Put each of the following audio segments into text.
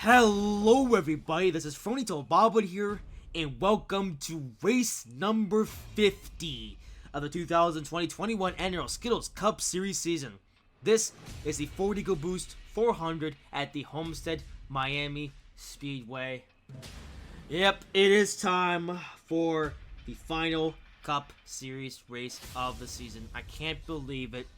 Hello everybody, this is Phonito Bobbwood here, and welcome to race number 50 of the 2020-21 NROL Skittles Cup Series season. This is the Ford Ecoboost 400 at the Homestead Miami Speedway. Yep, it is time for the final Cup Series race of the season. I can't believe it,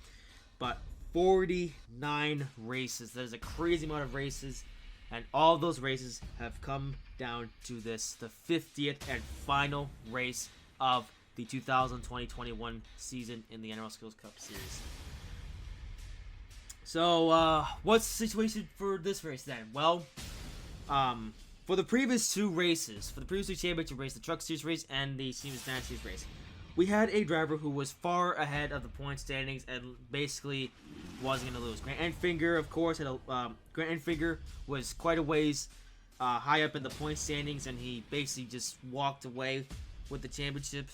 but 49 races. That is a crazy amount of races. And all those races have come down to this, the 50th and final race of the 2020-21 season in the NROL Skittles Cup Series. So, what's the situation for this race then? Well, for the previous two races, for the previous two championship races, the Truck Series race and the Siemens Series race, we had a driver who was far ahead of the point standings and basically wasn't going to lose. Grant Enfinger, of course, Grant Enfinger was quite a ways high up in the point standings, and he basically just walked away with the championship.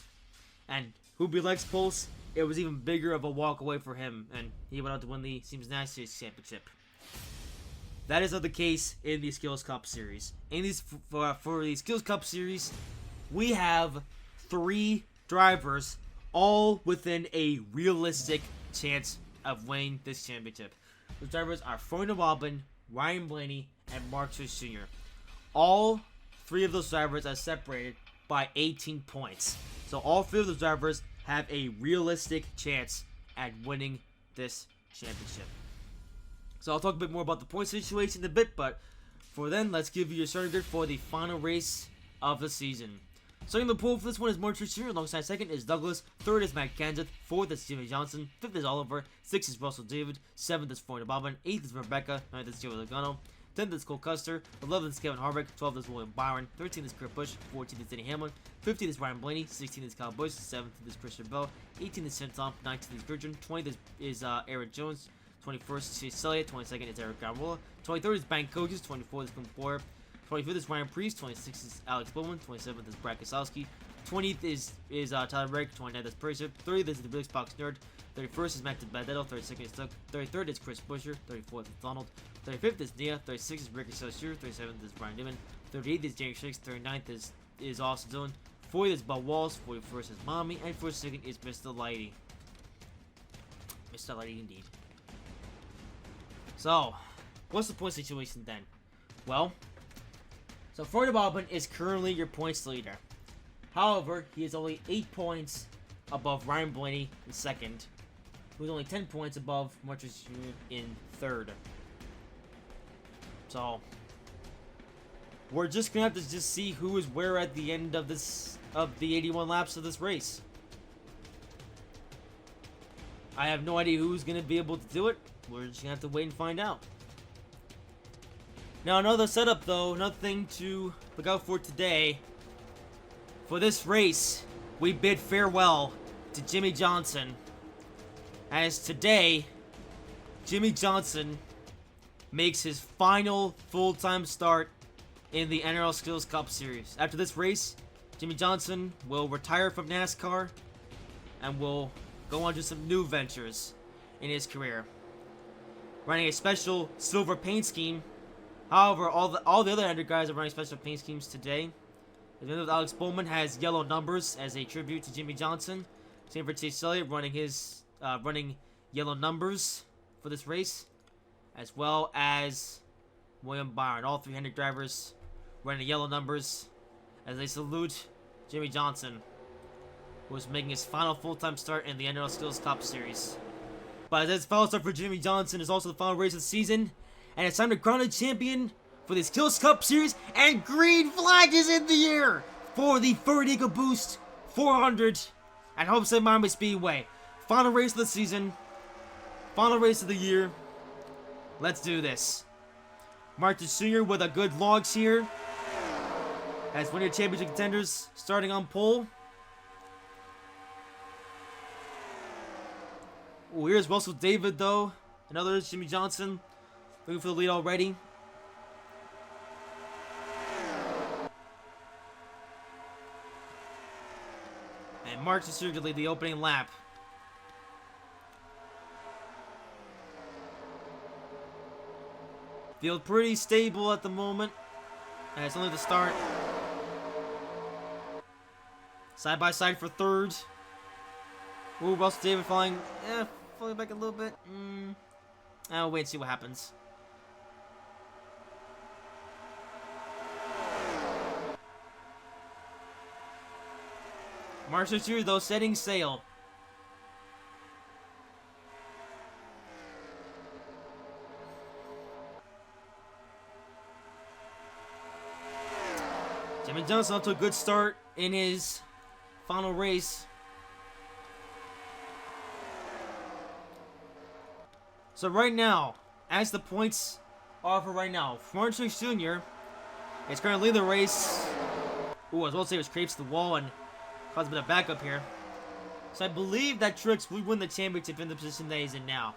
And who be Lex Pulse, it was even bigger of a walk away for him, and he went out to win the Siemens Series championship. That is not the case in the Skittles Cup Series. In these for the Skittles Cup Series, we have three drivers all within a realistic chance of winning this championship. Those drivers are Froyna Bobbin, Ryan Blaney, and Mark Swiss Jr. All three of those drivers are separated by 18 points. So all three of those drivers have a realistic chance at winning this championship. So I'll talk a bit more about the point situation in a bit, but for then, let's give you your starting grid for the final race of the season. Starting the pool for this one is Mark Swiss Jr. Alongside second is Douglas. Third is Matt Kansas. Fourth is Jimmy Johnson. Fifth is Oliver. Sixth is Russell David. Seventh is Froyna Bobbin. Eighth is Rebecca. Ninth is Joey Logano. 10th is Cole Custer. 11th is Kevin Harvick. 12th is William Byron. 13th is Kurt Busch. 14th is Denny Hamlin. 15th is Ryan Blaney. 16th is Kyle Busch. 17th is Christian Bell. 18th is Tim Tom. 19th is Gurgen. 20th is Aaron Jones. 21st is Chase Elliott. 22nd is Eric Garola. 23rd is Bank Coaches. 24th is Clint Boyer. 25th is Ryan Priest. 26th is Alex Bowman. 27th is Brad Keselowski. 20th is Tyler Reddick. 29th is Percy. 30th is the Billy Box Nerd. 31st is Matt Badetto. 32nd is Doug. 33rd is Chris Buescher. 34th is Donald. 35th is Nia. 36th is Ricky Saucier. 37th is Brian Newman. 38th is James Shakes. 39th is Austin Dillon. 40th is Bob Walls. 41st is Mommy. And 42nd is Mr. Lighty. Mr. Lighty indeed. So, what's the point situation then? Well, so Froyna Bobbin is currently your points leader. However, he is only 8 points above Ryan Blaney in second, who's only 10 points above Marcus Jr. in third. So, we're just gonna have to just see who is where at the end of the 81 laps of this race. I have no idea who's gonna be able to do it. We're just gonna have to wait and find out. Now, another setup though, nothing to look out for today. For this race, we bid farewell to Jimmy Johnson, as today, Jimmy Johnson makes his final full-time start in the NROL Skittles Cup Series. After this race, Jimmy Johnson will retire from NASCAR and will go on to some new ventures in his career, running a special silver paint scheme. However, all the other under guys are running special paint schemes today. Alex Bowman has yellow numbers as a tribute to Jimmy Johnson. Same for Chase Elliott, running yellow numbers for this race, as well as William Byron. All 300 drivers running yellow numbers as they salute Jimmy Johnson, who is making his final full-time start in the NROL Skittles Cup Series. But this final start for Jimmy Johnson is also the final race of the season, and it's time to crown a champion for the Skittles Cup Series, and green flag is in the air for the Ford Ecoboost 400 at Homestead Miami Speedway. Final race of the season, final race of the year. Let's do this. Martin Sr. with a good launch here as winner championship contenders starting on pole. Oh, here's Russell David though. Another Jimmy Johnson looking for the lead already. And Mark Sr. to lead the opening lap. Field pretty stable at the moment. And it's only the start. Side by side for third. Ooh, Russell David falling back a little bit. I'll wait and see what happens. Marshall Stewart, though, setting sail. Jimmy Johnson off to a good start in his final race. So right now, as the points are for right now, Marshall Jr. is currently leading the race. Ooh, I was about to say it scrapes the wall and cause a bit of backup here. So I believe that Truex would win the championship in the position that he's in now.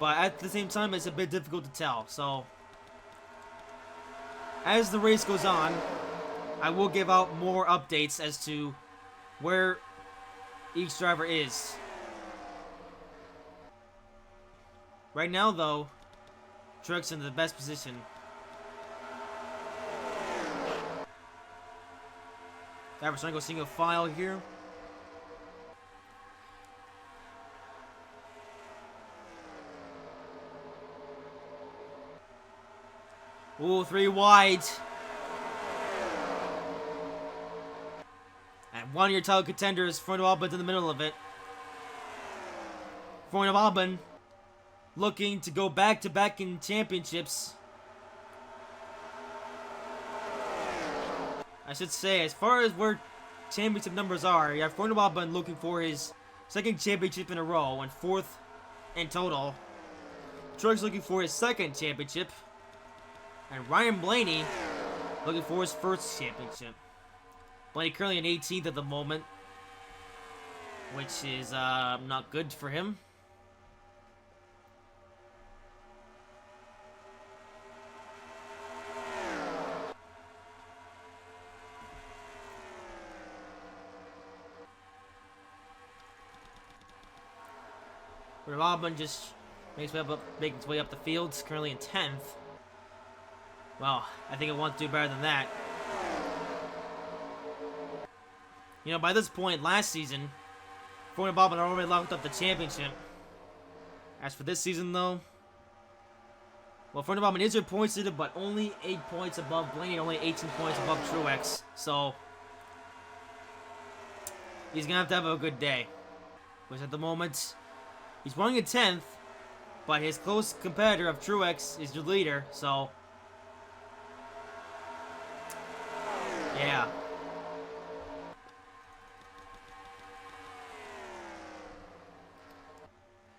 But at the same time, it's a bit difficult to tell. So as the race goes on, I will give out more updates as to where each driver is. Right now, though, Truex in the best position. Driver's trying to go single file here. Ooh, 3 wide. And one of your title contenders, Froyne Albon's in the middle of it. Froyne Albon looking to go back-to-back in championships. I should say, as far as where championship numbers are, you have Froyne Albon looking for his second championship in a row and 4th in total. Truex looking for his second championship. And Ryan Blaney looking for his first championship. Blaney currently in 18th at the moment, which is not good for him. Albon just makes its way up the field. It's currently in 10th. Well, I think it wants to do better than that. You know, by this point last season, Froyne Albon had already locked up the championship. As for this season, though, well, Froyne Albon is your points leader, but only 8 points above Blaney, only 18 points above Truex. So he's gonna have to have a good day. Which at the moment, he's running in 10th, but his close competitor of Truex is your leader, so yeah.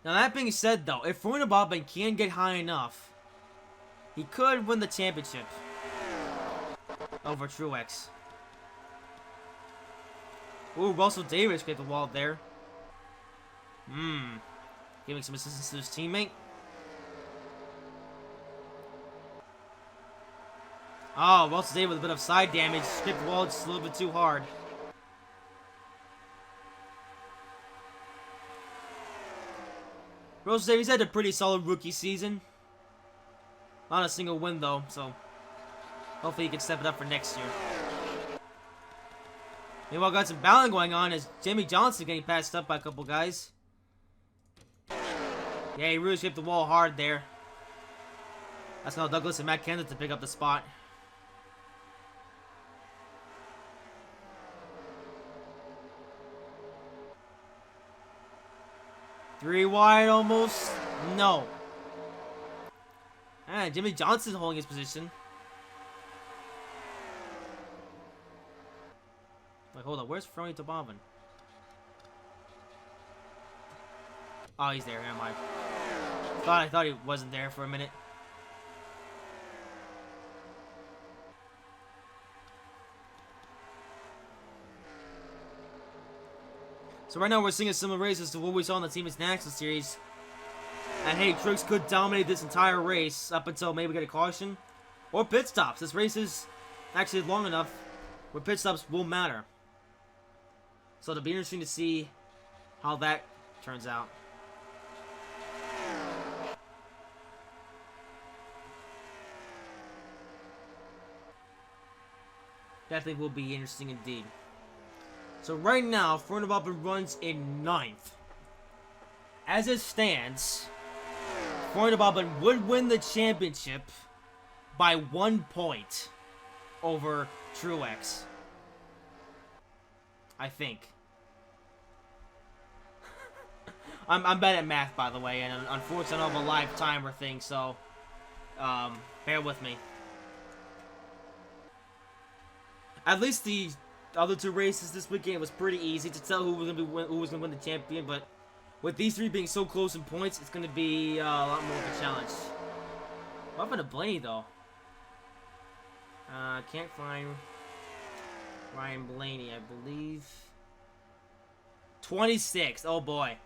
Now that being said, though, if Froyne Albon can get high enough, he could win the championship over Truex. Ooh, Russell Davis get the wall there. Giving some assistance to his teammate. Oh, Russell Davis with a bit of side damage. Skipped the wall just a little bit too hard. Russell Davis had a pretty solid rookie season. Not a single win, though, so hopefully he can step it up for next year. Meanwhile, got some battling going on as Jimmie Johnson getting passed up by a couple guys. Yeah, he really skipped the wall hard there. That's now Douglas and Matt Kenseth to pick up the spot. Three wide almost. No. And Jimmie Johnson holding his position. Wait, hold on. Where's Froyne Albon? Oh, he's there. Never mind. I thought he wasn't there for a minute. So right now we're seeing a similar race as to what we saw in the Team International Series. And hey, Truex could dominate this entire race up until maybe get a caution. Or pit stops. This race is actually long enough where pit stops will matter. So it'll be interesting to see how that turns out. definitely will be interesting indeed. So right now, Fernabobin runs in 9th. As it stands, Fernabobin would win the championship by 1 point over Truex. I think. I'm bad at math, by the way, and unfortunately I don't have a live timer thing, so bear with me. At least the other 2 races this weekend was pretty easy to tell who was gonna win the champion, but with these 3 being so close in points, it's gonna be a lot more of a challenge. What happened to Blaney though? Can't find Ryan Blaney, I believe. 26th. Oh boy.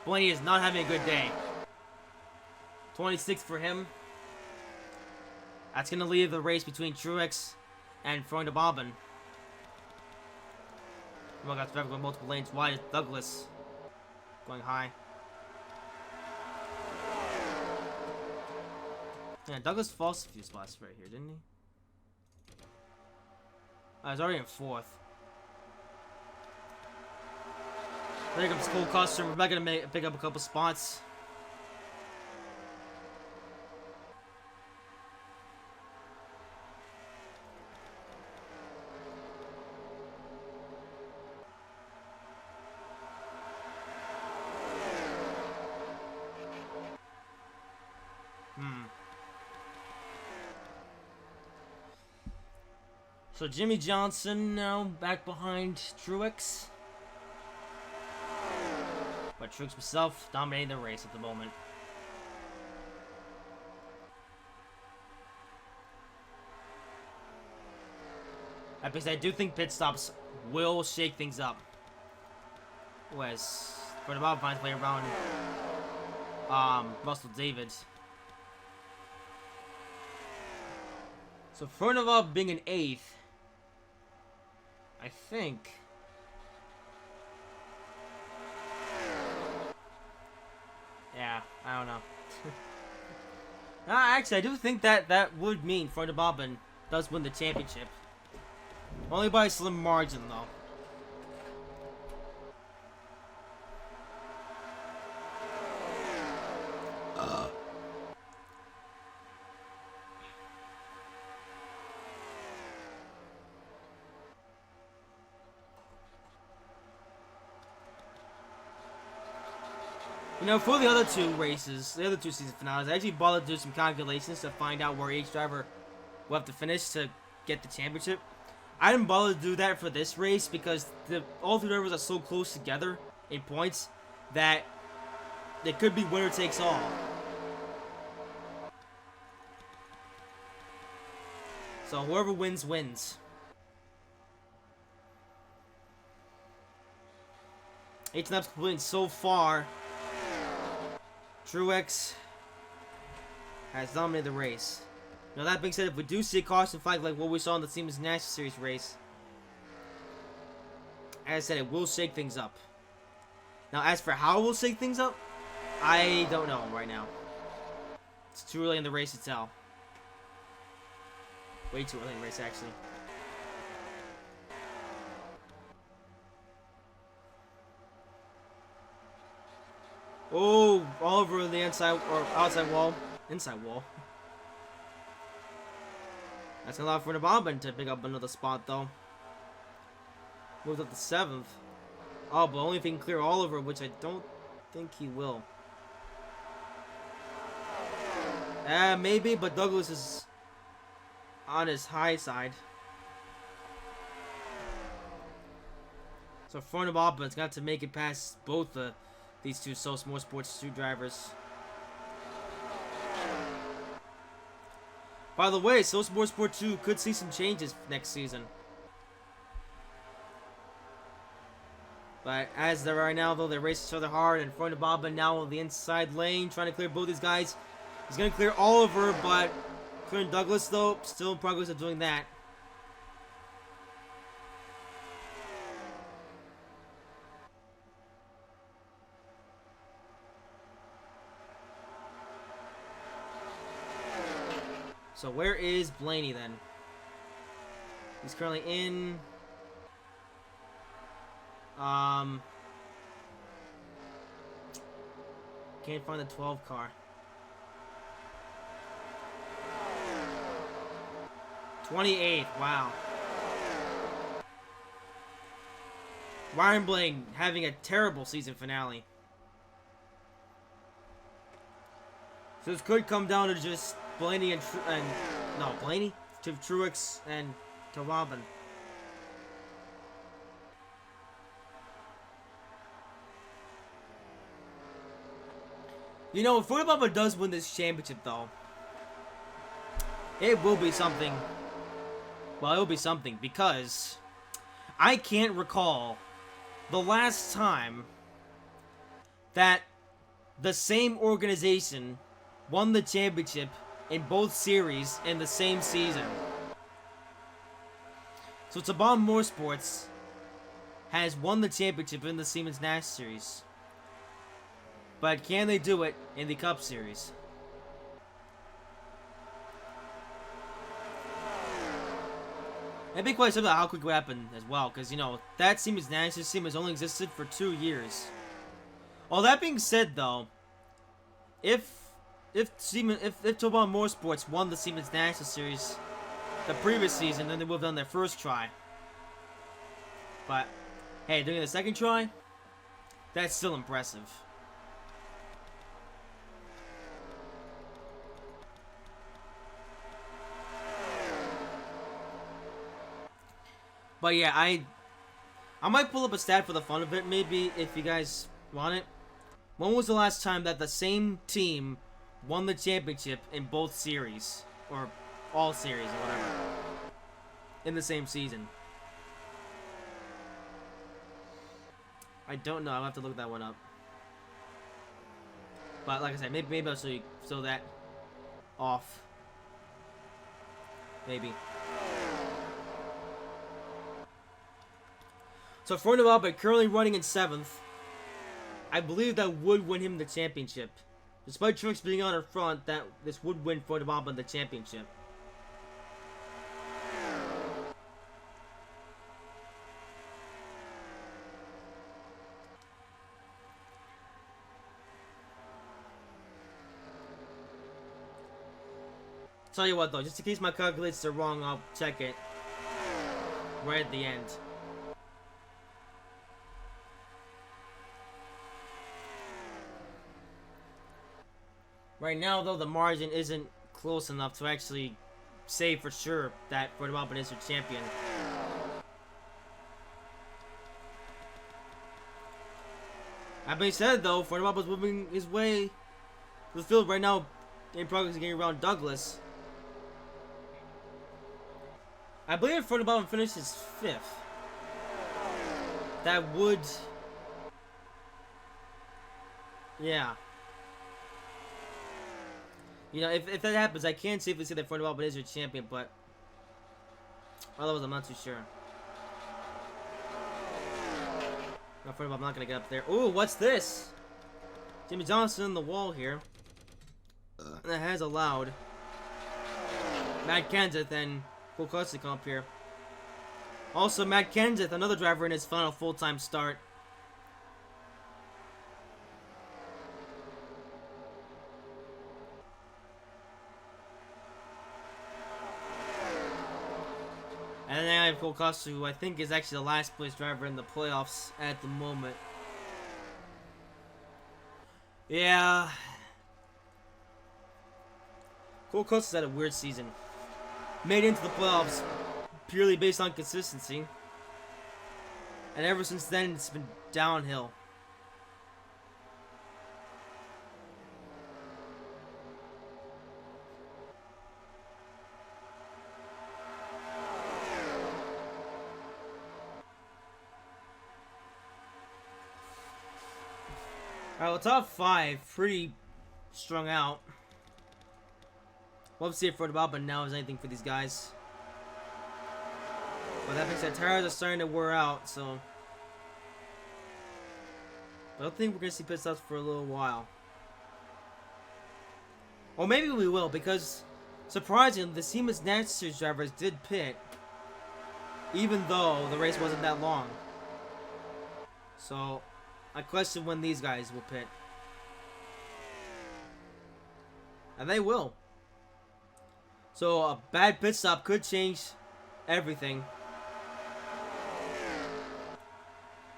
Blaney is not having a good day. 26th for him. That's going to leave the race between Truex and Fernabobin. Oh my god, traffic going multiple lanes wide. It's Douglas going high. Yeah, Douglas falls a few spots right here, didn't he? I was already in 4th. There comes Cole Custer. We're not gonna pick up a couple spots. So Jimmy Johnson now back behind Truex. But Truex himself dominating the race at the moment. Because I do think pit stops will shake things up. Whereas for the Bob finds way around Russell Davids. So Fernavov being an 8th, I think. Yeah, I don't know. Actually, I do think that would mean Fernabobin does win the championship. Only by a slim margin, though. You know, for the other 2 races, the other 2 season finales, I actually bothered to do some calculations to find out where each driver will have to finish to get the championship. I didn't bother to do that for this race because all 3 drivers are so close together in points that it could be winner takes all. So whoever wins, wins. 8 laps completed so far. Truex has dominated the race. Now that being said, if we do see a caution flag like what we saw in the Siemens National Series race, as I said, it will shake things up. Now as for how it will shake things up, I don't know right now. It's too early in the race to tell. Way too early in the race, actually. Oh, all over the inside or outside wall. Inside wall. That's gonna allow for Fernabobin to pick up another spot, though. Moved up to 7th. Oh, but only if he can clear Oliver, which I don't think he will. Maybe, but Douglas is on his high side. So Fernabobin's got to make it past both these 2 Soul's Motorsports 2 drivers. By the way, Soul's Motorsport 2 could see some changes next season. But as they're right now, though, they race each other hard, and Fernabobin now on the inside lane, trying to clear both these guys. He's going to clear Oliver, but clearing Douglas, though, still in progress of doing that. So where is Blaney then? He's currently in... Can't find the 12 car. 28th, wow. Ryan Blaney having a terrible season finale. So this could come down to just Blaney Blaney to Truex and to Robin. You know, if Ford Bubba does win this championship, though, it will be something. Well, it will be something because I can't recall the last time that the same organization won the championship in both series in the same season. So Saban Motorsports has won the championship in the Siemens Nash Series. But can they do it in the Cup Series? It'd be quite simple how quick it would happen as well, because, you know, that Siemens Nash system has only existed for 2 years. All that being said, though, if Saban Motorsports won the Siemens National Series the previous season, then they would have done their first try. But, hey, doing the second try, that's still impressive. But yeah, I might pull up a stat for the fun of it, maybe, if you guys want it. When was the last time that the same team won the championship in both series? Or all series, or whatever. In the same season. I don't know, I'll have to look that one up. But like I said, maybe I'll show that off. Maybe. So Fernando Albert currently running in 7th. I believe that would win him the championship. Despite Truex being on in front, that this would win Fernando Albert the championship. Tell you what though, just in case my calculations are wrong, I'll check it right at the end. Right now, though, the margin isn't close enough to actually say for sure that Fernando Albert is your champion. That being said, though, Fernando Albert is moving his way to the field right now in progress getting around Douglas. I believe if Fernando Albert finishes 5th, that would... Yeah. You know, if that happens, I can safely say that Fernando Albert is your champion, but otherwise I'm not too sure. No, Fernando, I'm not gonna get up there. Ooh, what's this? Jimmy Johnson on the wall here. That has allowed Matt Kenseth and Cole Custer come up here. Also, Matt Kenseth, another driver in his final full-time start. And then I have Cole Custer, who I think is actually the last place driver in the playoffs at the moment. Yeah. Cole Custer's had a weird season. Made into the playoffs purely based on consistency. And ever since then, it's been downhill. Alright, well, top 5, pretty strung out. We'll see if Fernando Albert now is anything for these guys. But that being said, tires are starting to wear out, so I don't think we're going to see pit stops for a little while. Or maybe we will, because surprisingly, the Siemens Nash Series drivers did pit even though the race wasn't that long. So, I question when these guys will pit. And they will. So, a bad pit stop could change everything.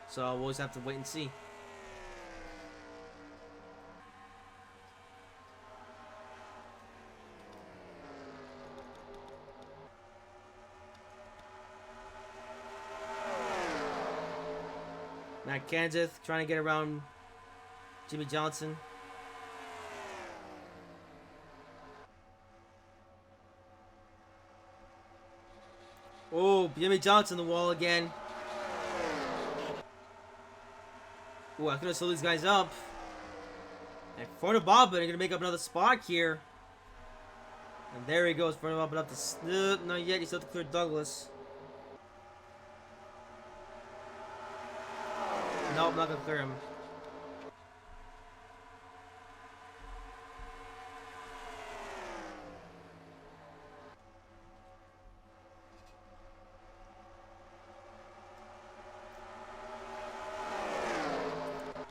So, we'll just have to wait and see. Matt Kenseth trying to get around Jimmy Johnson. Oh, Jimmy Johnson the wall again. Oh, I could have slowed these guys up. And Florida Bobbin are going to make up another spot here. And there he goes. Florida Bobbin up to... not yet. He's still to clear Douglas. Nope, I'm not going to clear him.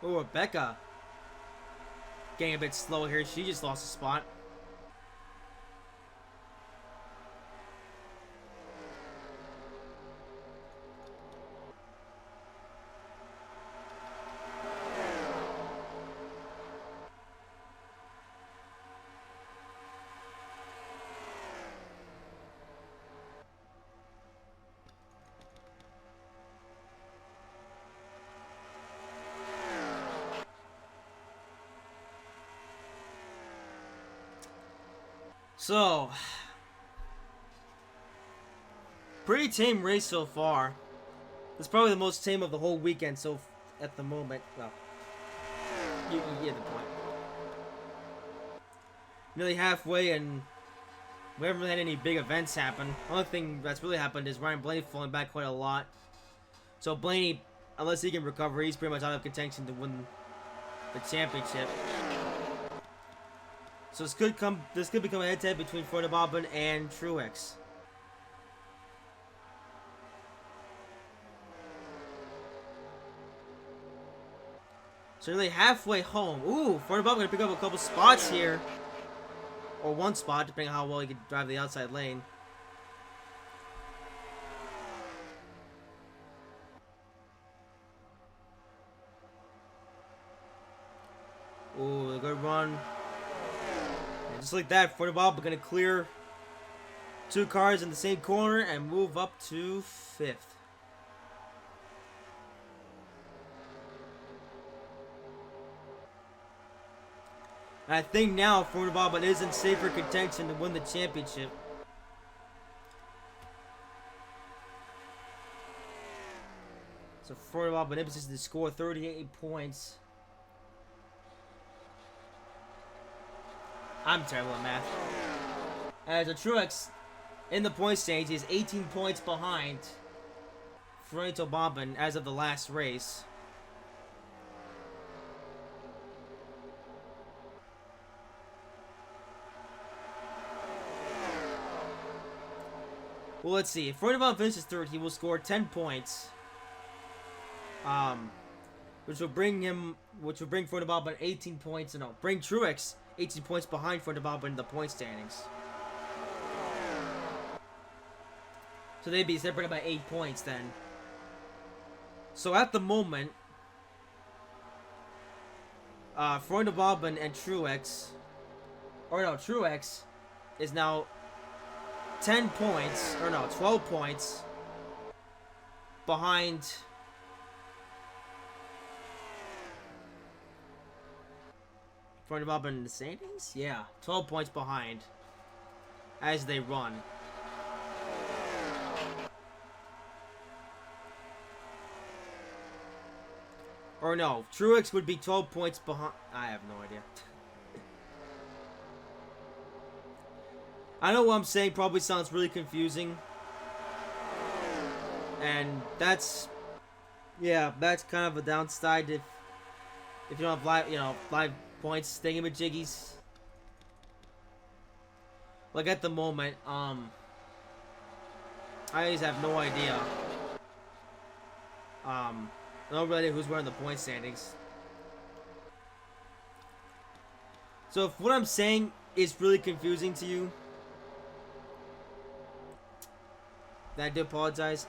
Oh, Rebecca. Getting a bit slow here. She just lost a spot. So, pretty tame race so far. It's probably the most tame of the whole weekend so at the moment. Well, you get the point. Nearly halfway, and we haven't really had any big events happen. The only thing that's really happened is Ryan Blaney falling back quite a lot. So Blaney, unless he can recover, he's pretty much out of contention to win the championship. So this could become a head-to-head between Florida Bobbin and Truex. So nearly halfway home. Ooh, Florida Bobbin gonna pick up a couple spots here. Or one spot, depending on how well he can drive the outside lane. Ooh, a good run. And just like that, Florida Bob are going to clear two cars in the same corner and move up to 5th. And I think now Florida Bob is in safer contention to win the championship. So Florida Bob in position to score 38 points. I'm terrible at math. As a Truex in the point stage is 18 points behind Fernando Bobbin as of the last race. Well, let's see. If Fernando Bobbin finishes third, he will score 10 points. Which will bring Fernando Bobbin 18 points, and bring Truex 18 points behind Fernando Bobbin in the point standings. So they'd be separated by 8 points then. So at the moment, Fernando Bobbin and Truex, Truex is now 10 points, 12 points behind Fernando Bobbin in the standings? Yeah, 12 points behind as they run. Or no, Truex would be 12 points behind. I have no idea. I know what I'm saying probably sounds really confusing. And that's kind of a downside if you don't have live points thingamajiggies. Like at the moment, I just have no idea. No idea who's wearing the point standings. So if what I'm saying is really confusing to you, then I do apologize.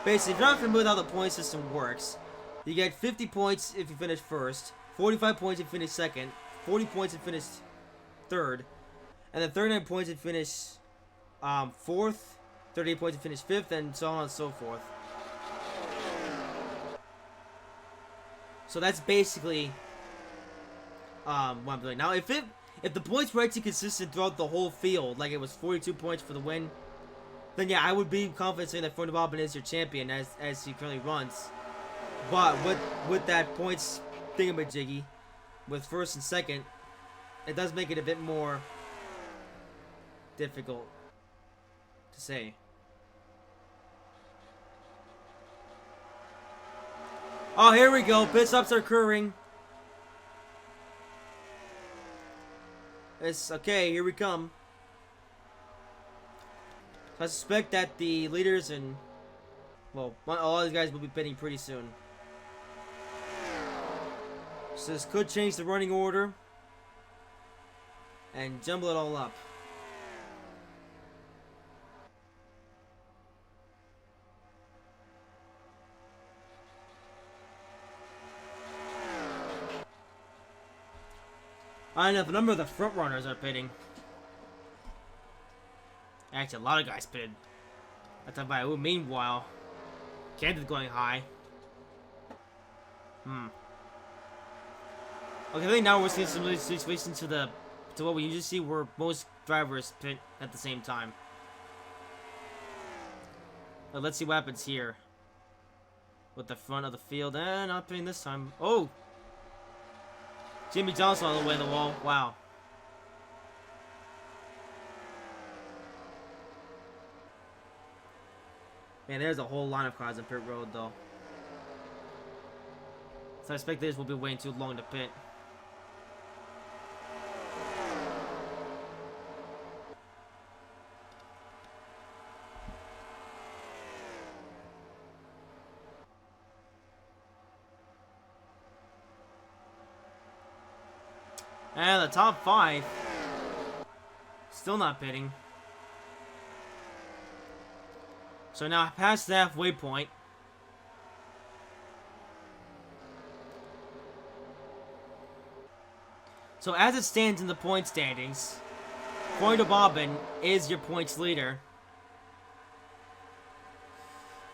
Basically, if you're not familiar with how the point system works, you get 50 points if you finish first, 45 points if you finish second, 40 points if you finish third, and then 39 points if you finish fourth, 38 points if you finish fifth, and so on and so forth. So that's basically what I'm doing. Now, if the points were actually consistent throughout the whole field, like it was 42 points for the win, then yeah, I would be confident saying that Frontierbobbin is your champion as he currently runs. But with that points thingamajiggy, with first and second, it does make it a bit more difficult to say. Oh, here we go. Pit stops are occurring. It's okay. Here we come. So I suspect that the leaders and, well, all these guys will be pitting pretty soon. So this could change the running order and jumble it all up. I don't know if a number of the front runners are pitting. Actually, a lot of guys pitted. That's about it. Meanwhile, Kansas going high. Okay, I think now we're seeing some situations to what we usually see, where most drivers pit at the same time. But let's see what happens here with the front of the field, and not pitting this time. Oh, Jimmy Johnson all the way in the wall. Wow. Man, there's a whole line of cars on pit road, though. So I expect this will be waiting too long to pit. And the top 5 still not pitting. So now past the halfway point. So as it stands in the point standings, Ecoboost is your points leader.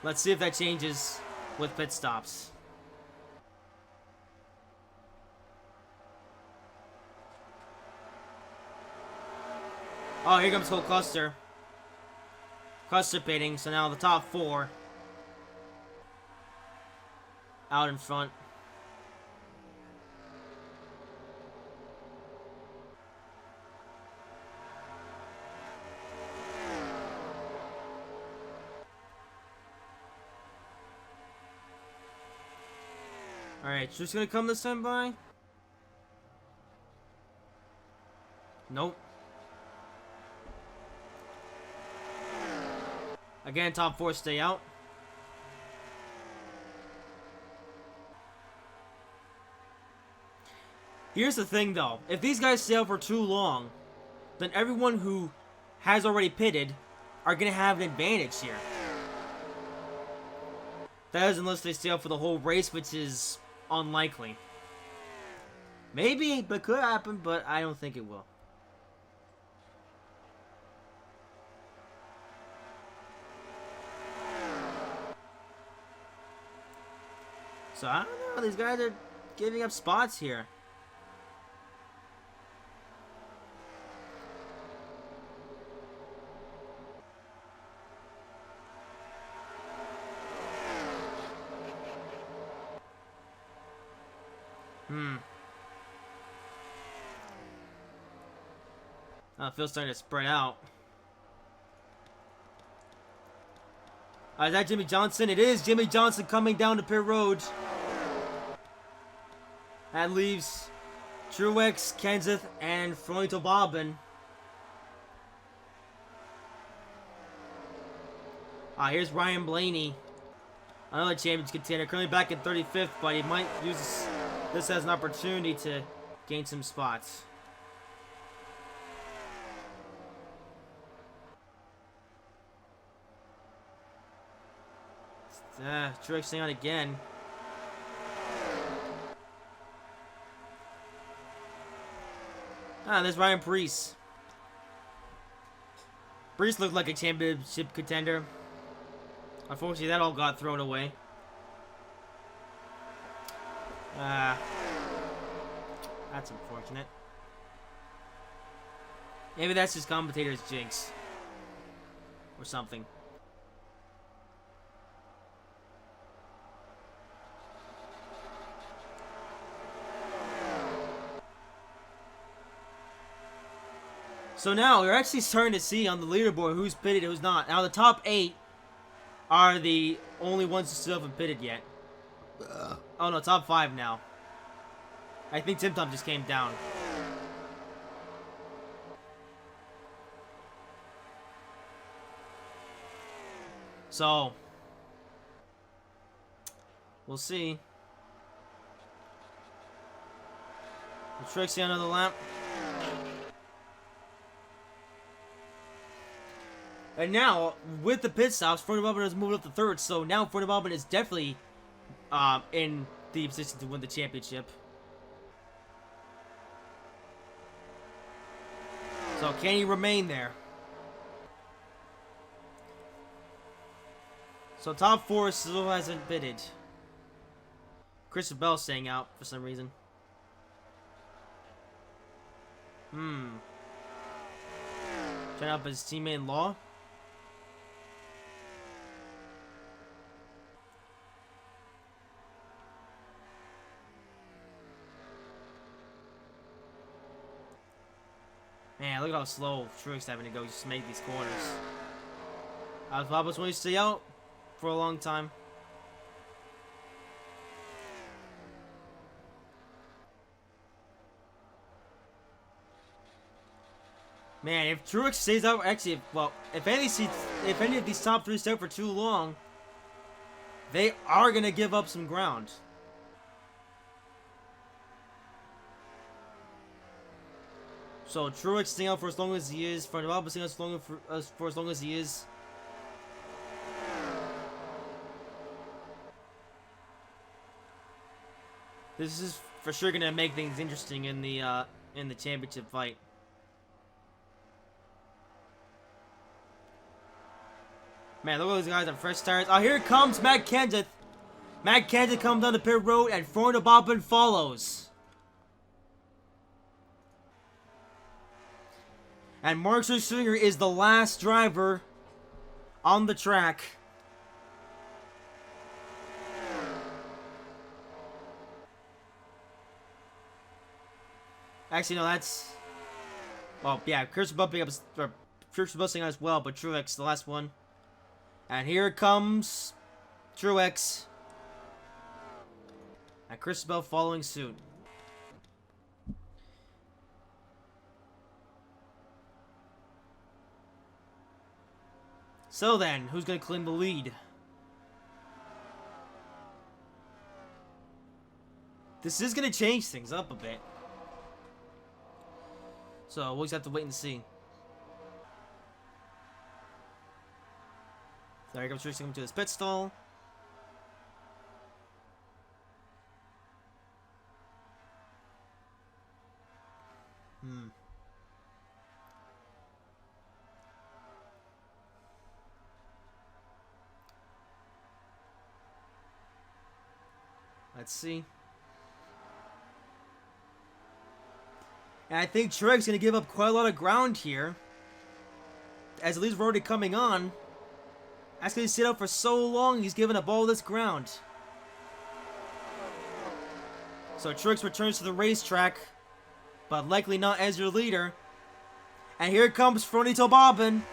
Let's see if that changes with pit stops. Oh, here comes Cole Custer. Custer pitting, so now the top 4 out in front. Alright, who's gonna come this time by? Nope. Again, top 4 stay out. Here's the thing, though. If these guys stay out for too long, then everyone who has already pitted are going to have an advantage here. That is unless they stay out for the whole race, which is unlikely. Maybe, but could happen, but I don't think it will. So, I don't know, these guys are giving up spots here. Field's starting to spread out. Is that Jimmy Johnson? It is Jimmy Johnson coming down to pit road. That leaves Truex, Kenseth, and Ecoboost. Here's Ryan Blaney. Another championship contender. Currently back in 35th, but he might use this as an opportunity to gain some spots. Truex staying on again. There's Ryan Preece. Preece looked like a championship contender. Unfortunately, that all got thrown away. That's unfortunate. Maybe that's just commentator's jinx. Or something. So now, we're actually starting to see on the leaderboard who's pitted and who's not. Now, the top 8 are the only ones who still haven't pitted yet. Oh no, top 5 now. I think Tim Tom just came down. So, we'll see. Trixie on another lap. And now, with the pit stops, Fernando Bourbon has moved up to 3rd, so now Fernando Bourbon is definitely in the position to win the championship. So, can he remain there? So, top 4 still hasn't pitted. Christopher Bell's staying out for some reason. Trying out his teammate in law. Man, look at how slow Truex having to go just to make these corners. Papa's going to stay out for a long time. Man, if Truex stays out, actually, well, if any of these top 3 stay out for too long, they are going to give up some ground. So Truex staying out for as long as he is. Fernando staying out for as long as he is. This is for sure gonna make things interesting in the championship fight. Man, look at those guys on fresh tires. Oh, here comes Matt Kenseth. Matt Kenseth comes down the pit road, and Fernando Bourbon follows. And Mark Swinger is the last driver on the track. Actually, no, that's... Well, yeah, Chris bumping up... Or Chris busting as well, but Truex, the last one. And here comes Truex. And Chris Bell following suit. So then, who's going to claim the lead? This is going to change things up a bit. So, we'll just have to wait and see. There he comes, Truex coming to his pit stall. Let's see. And I think Truex going to give up quite a lot of ground here. As the leads were already coming on. That's going to sit out for so long, he's given up all this ground. So Truex returns to the racetrack, but likely not as your leader. And here comes Fernando Bourbon.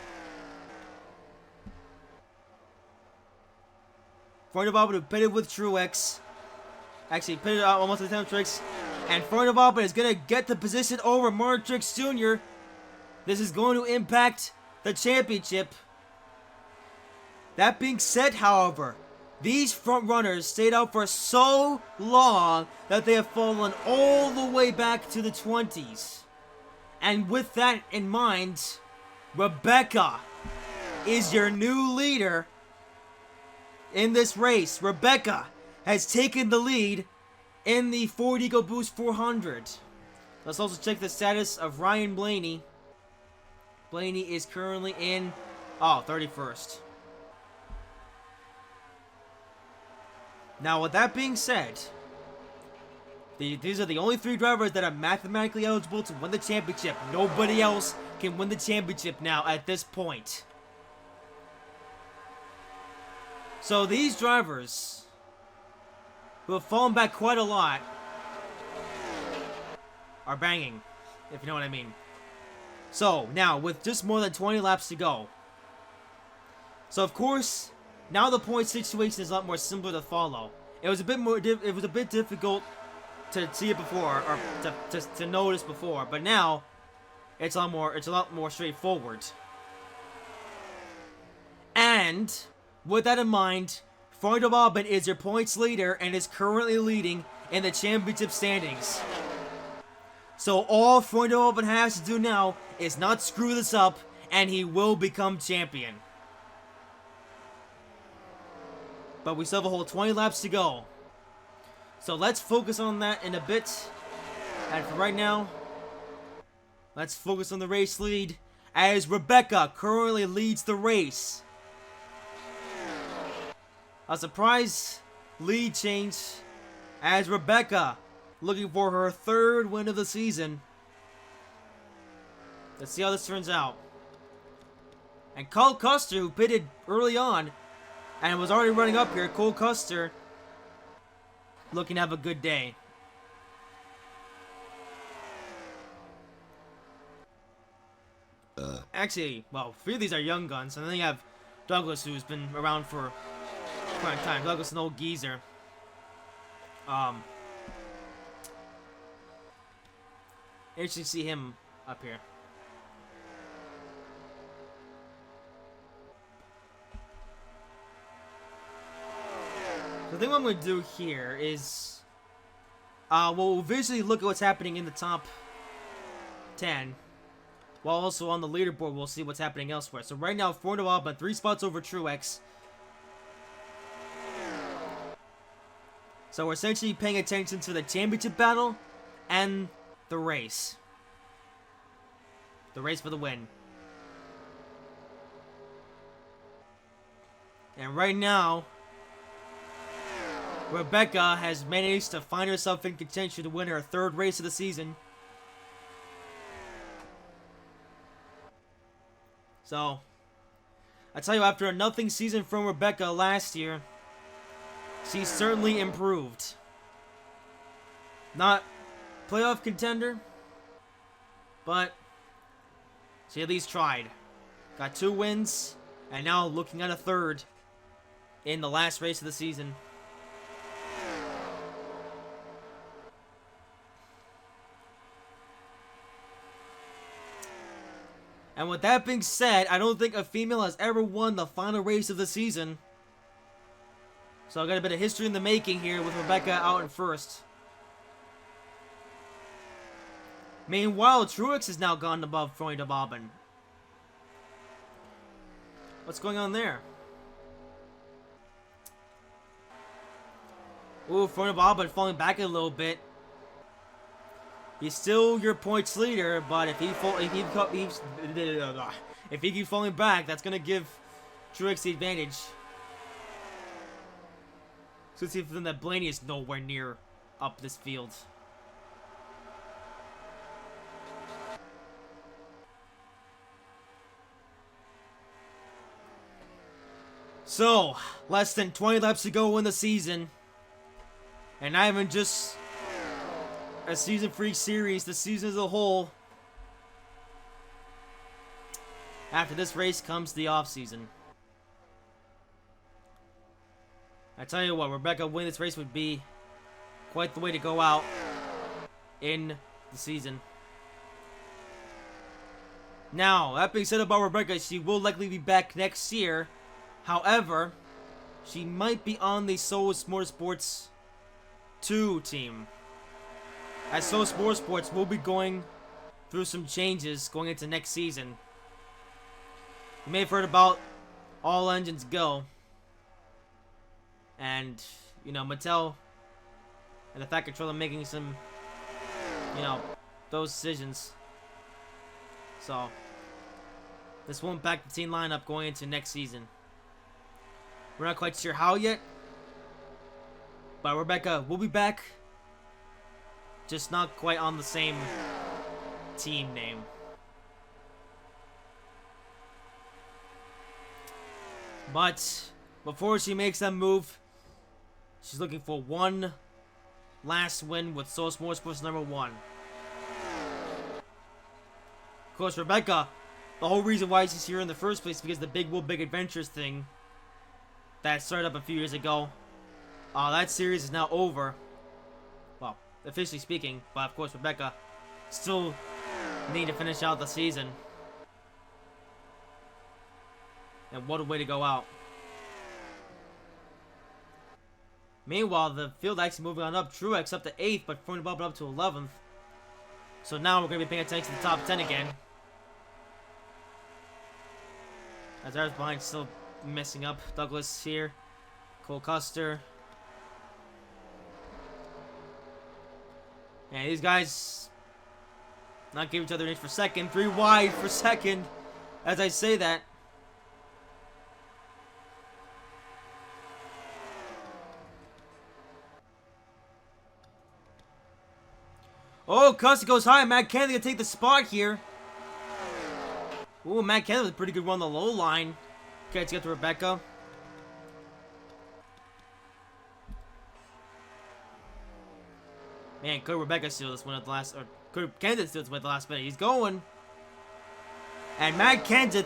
Fernando Bourbon who pitted with Truex. Actually, pitted out almost the time Truex. And Fernando Bourbon is going to get the position over Mark Truex Jr. This is going to impact the championship. That being said, however, these front runners stayed out for so long that they have fallen all the way back to the 20s. And with that in mind, Rebecca is your new leader in this race. Rebecca has taken the lead in the Ford Ecoboost 400. Let's also check the status of Ryan Blaney. Blaney is currently in 31st. Now, with that being said, these are the only 3 drivers that are mathematically eligible to win the championship. Nobody else can win the championship now at this point. So these drivers, who have fallen back quite a lot, are banging, if you know what I mean. So, now, with just more than 20 laps to go. So, of course, now the point situation is a lot more simpler to follow. It was a bit difficult to see it before, or to notice before, but now it's a lot more straightforward. And with that in mind, Freund Bobbin is your points leader and is currently leading in the championship standings. So all Freund Bobbin has to do now is not screw this up, and he will become champion. But we still have a whole 20 laps to go. So let's focus on that in a bit. And for right now, let's focus on the race lead, as Rebecca currently leads the race. A surprise lead change, as Rebecca looking for her 3rd win of the season. Let's see how this turns out. And Cole Custer, who pitted early on and was already running up here, Cole Custer looking to have a good day. Actually, well, 3 of these are young guns, and then you have Douglas, who's been around for quite a time. Douglas, an old geezer. Interesting to see him up here. The thing I'm going to do here is, we'll visually look at what's happening in the top 10, while also on the leaderboard we'll see what's happening elsewhere. So right now, Freund Bobbin 3 spots over Truex. So we're essentially paying attention to the championship battle and the race. The race for the win. And right now, Rebecca has managed to find herself in contention to win her 3rd race of the season. So, I tell you, after a nothing season from Rebecca last year, she's certainly improved. Not playoff contender, but she at least tried. Got 2 wins, and now looking at a 3rd in the last race of the season. And with that being said, I don't think a female has ever won the final race of the season. So I got a bit of history in the making here with Rebecca out in 1st. Meanwhile, Truex has now gone above Freund Bobbin. What's going on there? Ooh, Freund Bobbin falling back a little bit. He's still your points leader, but if he keeps falling back, that's gonna give Truex the advantage. So let's see if then that Blaney is nowhere near up this field. So, less than 20 laps to go in the season. And not even just a season free series, the season as a whole. After this race comes the off season. I tell you what, Rebecca winning this race would be quite the way to go out in the season. Now, that being said about Rebecca, she will likely be back next year. However, she might be on the Seoul Motorsports 2 team. As Seoul Motorsports will be going through some changes going into next season. You may have heard about All Engines Go. And, you know, Mattel and the Fat Controller making some, you know, those decisions. So, this won't impact the team lineup going into next season. We're not quite sure how yet. But Rebecca will be back. Just not quite on the same team name. But before she makes that move, she's looking for one last win with Seoul Motorsports #1. Of course, Rebecca, the whole reason why she's here in the first place is because the Big Wheel Big Adventures thing that started up a few years ago. That series is now over. Well, officially speaking, but of course Rebecca still need to finish out the season. And what a way to go out. Meanwhile, the field actually moving on up. Truex up to 8th, but Frontman Bob up to 11th. So now we're going to be paying attention to the top 10 again. As ours behind still messing up. Douglas here. Cole Custer. And these guys not giving each other an inch for second. 3 wide for second. As I say that. Oh, Custer goes high. Matt Kennedy gonna take the spot here. Ooh, Matt Kennedy with a pretty good run on the low line. Okay, let's get to Rebecca. Man, could Rebecca steal this one at the last, or could Kenseth steal this one at the last minute? He's going. And Matt Kenseth.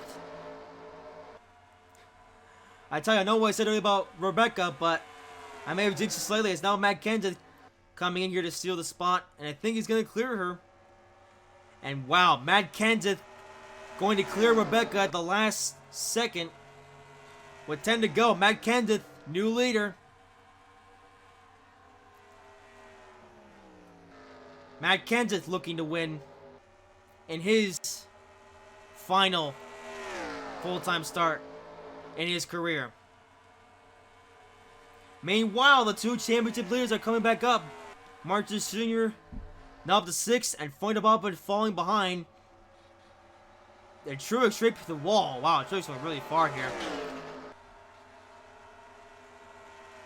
I tell you, I know what I said earlier about Rebecca, but I may have jinxed it slightly. It's now Matt Kenseth coming in here to steal the spot, and I think he's going to clear her. And wow, Matt Kenseth going to clear Rebecca at the last second. With 10 to go, Matt Kenseth, new leader. Matt Kenseth looking to win in his final full-time start in his career. Meanwhile, the 2 championship leaders are coming back up. Martin Jr. now up to 6th, and Freundebob falling behind. And Truex straight to the wall. Wow, Truex went really far here.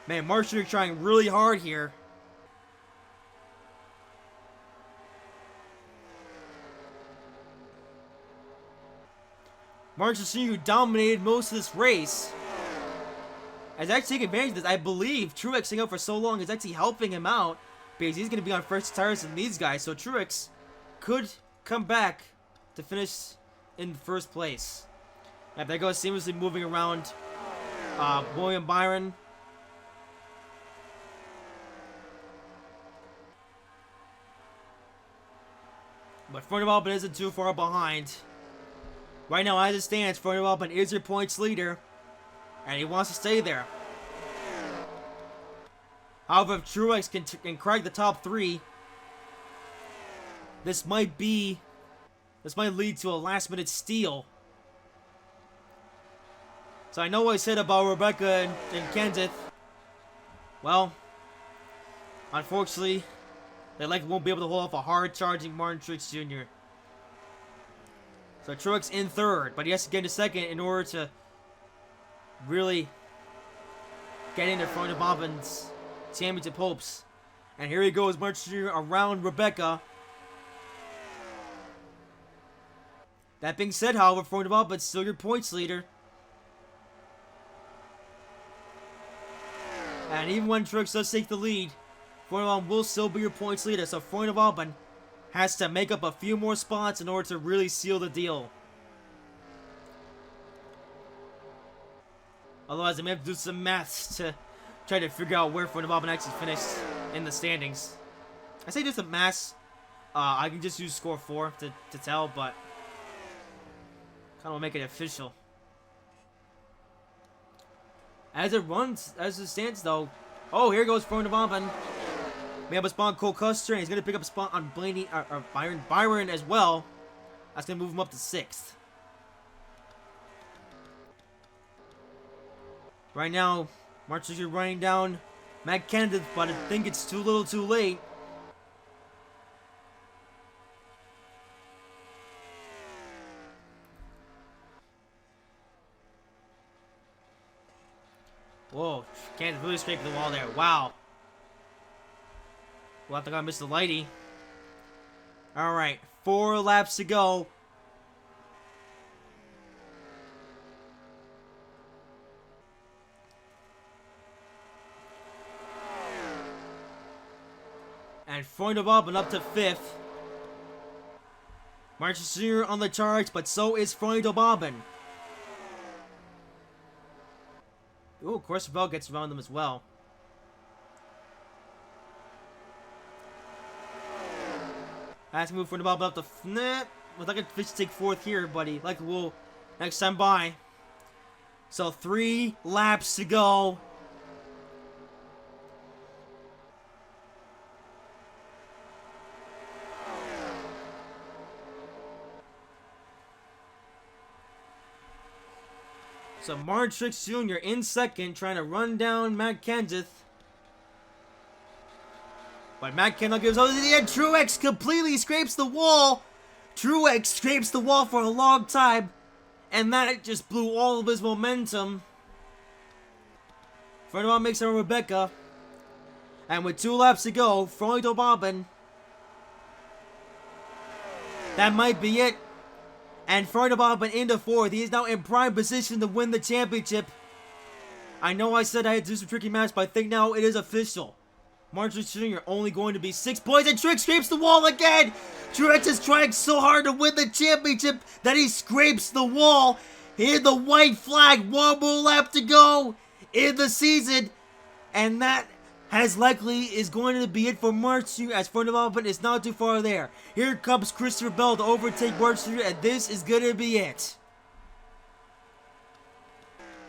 Man, Martin Jr. trying really hard here. Martin Jr. dominated most of this race. As actually taking advantage of this, I believe Truex staying out for so long is actually helping him out. Because he's going to be on first tires than these guys. So Truex could come back to finish in first place. And there goes seamlessly moving around William Byron. But Freundebob isn't too far behind. Right now, as it stands, Freundebob is your points leader. And he wants to stay there. However, if Truex can crack the top 3, this might lead to a last-minute steal. So I know what I said about Rebecca and Kenseth. Well, unfortunately, they likely won't be able to hold off a hard-charging Martin Truex Jr. So Truex in 3rd, but he has to get into 2nd in order to really get into Freundeboben's championship hopes. And here he goes, Martin Jr. around Rebecca. That being said, however, Freundeboben still your points leader. And even when Truex does take the lead, Freundeboben will still be your points leader. So Freundeboben has to make up a few more spots in order to really seal the deal. Otherwise, I may have to do some maths to try to figure out where Freundeboben actually finished in the standings. I say just a maths. I can just use score 4 to tell, but kind of make it official. As it stands though. Oh, here goes Freund Bomben. We have a spawn Cole Custer, and he's gonna pick up a spot on Blaney or Byron as well. That's gonna move him up to 6th. Right now, March is running down Matt Kennedy, but I think it's too little too late. Whoa, Kennedy really scraped the wall there. Wow. Well, I think I missed the lighty. Alright, 4 laps to go. And Freund Bomben up to 5th. March Jr. on the charge, but so is Freund Bomben. Ooh, Christopher Bell gets around them as well. Has to move Freund Bomben up to... Nah, would like a fish to take 4th here, buddy. Like we'll next time by. So 3 laps to go. So Martrix Jr. in 2nd, trying to run down Matt Kenseth. But Matt Kenseth gives over to the end. Truex completely scrapes the wall. Truex scrapes the wall for a long time. And that just blew all of his momentum. Freund Bomben makes it on Rebecca. And with 2 laps to go, Freund Bomben. That might be it. And Freund Bomben into 4th. He is now in prime position to win the championship. I know I said I had to do some tricky maths, but I think now it is official. Marjorie Jr. only going to be 6 points, and Truex scrapes the wall again! Truex is trying so hard to win the championship that he scrapes the wall. Here's the white flag, 1 more lap to go in the season. And that has likely is going to be it for March Jr. as Freund Bomben is not too far there. Here comes Christopher Bell to overtake March Jr. and this is going to be it.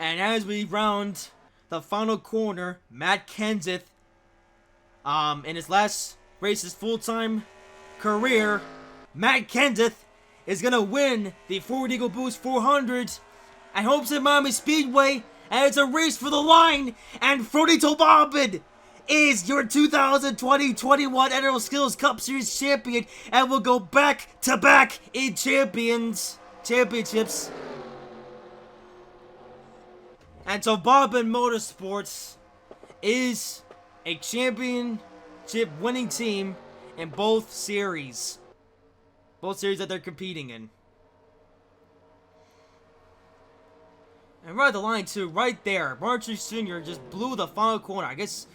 And as we round the final corner, Matt Kenseth, in his last race, his full-time career, Matt Kenseth is going to win the Ford Ecoboost 400 at Homestead Miami Speedway, and it's a race for the line, and Freund Bomben is your 2020-21 NROL Skittles Cup Series champion and will go back-to-back in championships. And so Bomben Motorsports is a championship winning team in both series. Both series that they're competing in. And right at the line too, right there, Marjorie Jr. just blew the final corner. I guess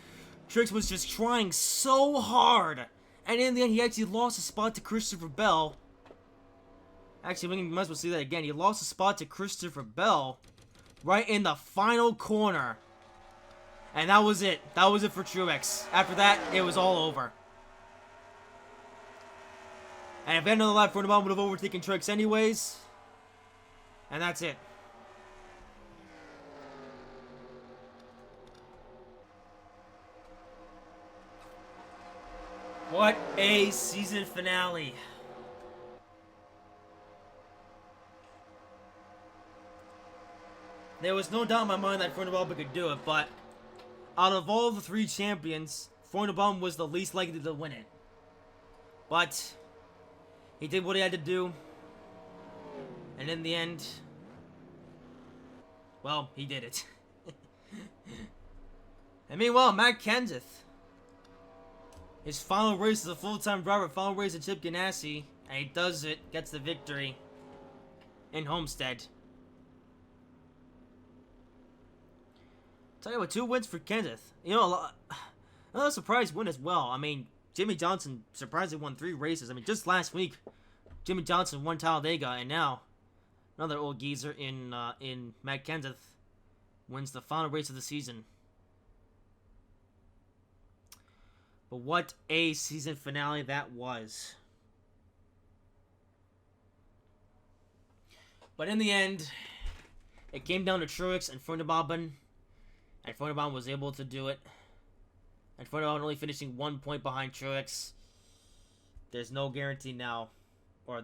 Truex was just trying so hard. And in the end, he actually lost a spot to Christopher Bell. Actually, we might as well see that again. He lost a spot to Christopher Bell right in the final corner. And that was it. That was it for Truex. After that, it was all over. And if end of the lap, Freund Bomben would have overtaken Truex anyways. And that's it. What a season finale. There was no doubt in my mind that Freund Bomben could do it, but out of all the 3 champions, Freund Bomben was the least likely to win it. But he did what he had to do. And in the end, well, he did it. And meanwhile, Matt Kenseth, his final race as a full-time driver, final race at Chip Ganassi, and he does it, gets the victory in Homestead. Tell you what, 2 wins for Kenseth. You know, another surprise win as well. I mean, Jimmy Johnson surprisingly won 3 races. I mean, just last week, Jimmy Johnson won Talladega, and now another old geezer in Matt Kenseth wins the final race of the season. But what a season finale that was. But in the end, it came down to Truex and Freund Bomben. And Fonderbaum was able to do it. And Fonderbaum only finishing 1 point behind Truex. There's no guarantee now. Or,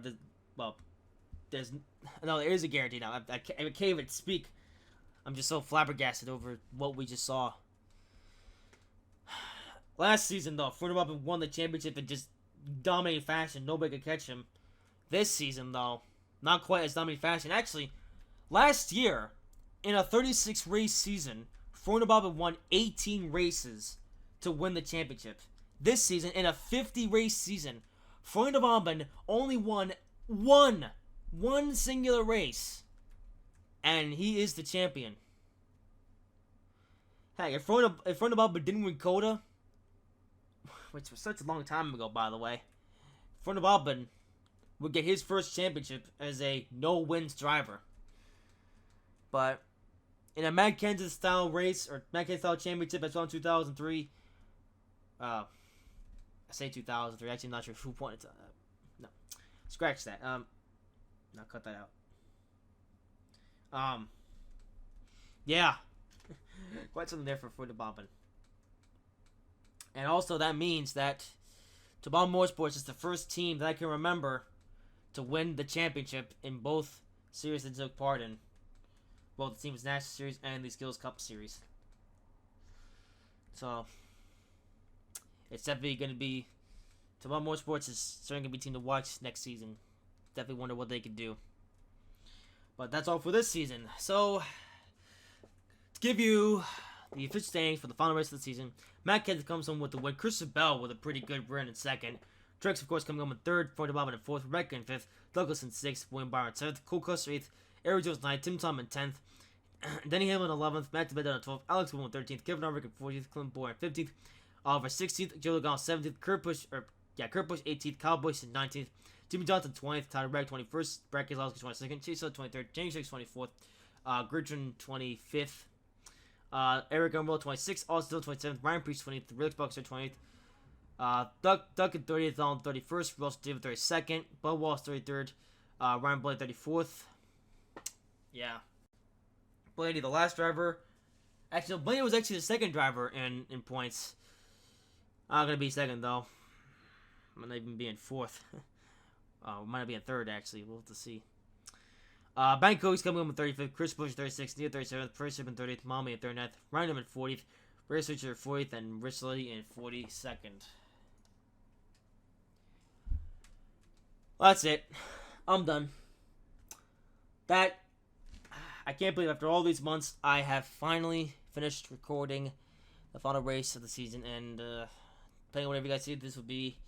there is a guarantee now. I can't even speak. I'm just so flabbergasted over what we just saw. Last season, though, Fonderbaum won the championship in just dominating fashion. Nobody could catch him. This season, though, not quite as dominating fashion. Actually, last year, in a 36-race season, Fonderbaum won 18 races to win the championship. This season, in a 50-race season, Fonderbaum only won one singular race, and he is the champion. Hey, if Fonderbaum didn't win Coda, which was such a long time ago, by the way, Fonderbaum would get his first championship as a no-wins driver. But in a Matt Kenseth style race, or Matt Kenseth style championship as well in 2003, I say 2003, actually I'm not sure who won it. No, scratch that. Now cut that out. Yeah, quite something there for Fonderbaum. And also that means that Tabal Motorsports is the first team that I can remember to win the championship in both series that took part in. Both the Team's National Series and the Skittles Cup Series. So, it's definitely going to be... Tabal Motorsports is certainly going to be a team to watch next season. Definitely wonder what they could do. But that's all for this season. So, to give you the official standings for the final race of the season, Matt Kenseth comes home with the win. Christian Bell with a pretty good run in second. Truex, of course, coming home in third. Fonderbaum in fourth. Rebecca in fifth. Douglas in sixth. William Byron in seventh. Cole Custer eighth. Eric Jones ninth. Tim Tom in 10th. Denny Hamlin 11th. Matt DiBenedetto in 12th. Alex Wilson in 13th. Kevin Harvick in 14th. Clint Boyer in 15th. Oliver 16th. Joe Logano 17th. Kurt Busch 18th. Kyle Busch in 19th. Jimmy Johnson 20th. Tyler Reddick 21st. Brad Keselowski 22nd. Chase Hill 23rd. James Hicks 24th. Gridron 25th. Eric Gumble 26th. Austin Hill 27th. Ryan Preece 20th. Rick Buxer 20th. Duck in 30th. Allen 31st. Russell David 32nd. Bud Walsh 33rd. Ryan Blaney 34th. Yeah. Blaney, the last driver. Actually, no, Blaney was actually the second driver in points. Not going to be second, though. Might not even be in fourth. Might not be in third, actually. We'll have to see. Bank Cody's coming in 35th. Chris Busch 36th. Neil 37th. Price in 30th. Mommy in 39th. Ryan in 40th. Race Richard 40th. And Rich Liddy in 42nd. Well, that's it. I'm done. I can't believe after all these months, I have finally finished recording the final race of the season. And depending on whatever you guys see, this would be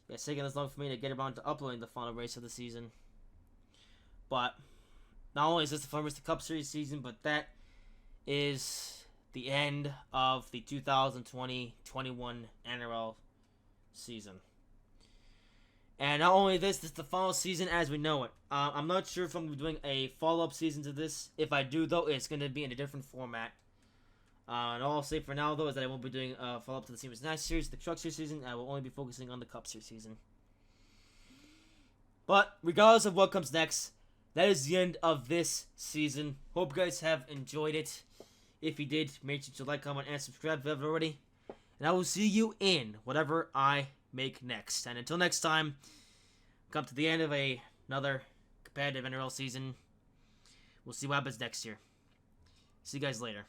it's taking this long for me to get around to uploading the final race of the season. But not only is this the final race of the Cup Series season, but that is the end of the 2020-21 NROL season. And not only this is the final season as we know it. I'm not sure if I'm going to be doing a follow-up season to this. If I do, though, it's going to be in a different format. And all I'll say for now, though, is that I won't be doing a follow-up to the Team's National Series, the Truck Series season. I will only be focusing on the Cup Series season. But regardless of what comes next, that is the end of this season. Hope you guys have enjoyed it. If you did, make sure to like, comment, and subscribe if you haven't already. And I will see you in whatever I make next. And until next time, come to the end of another competitive NRL season. We'll see what happens next year. See you guys later.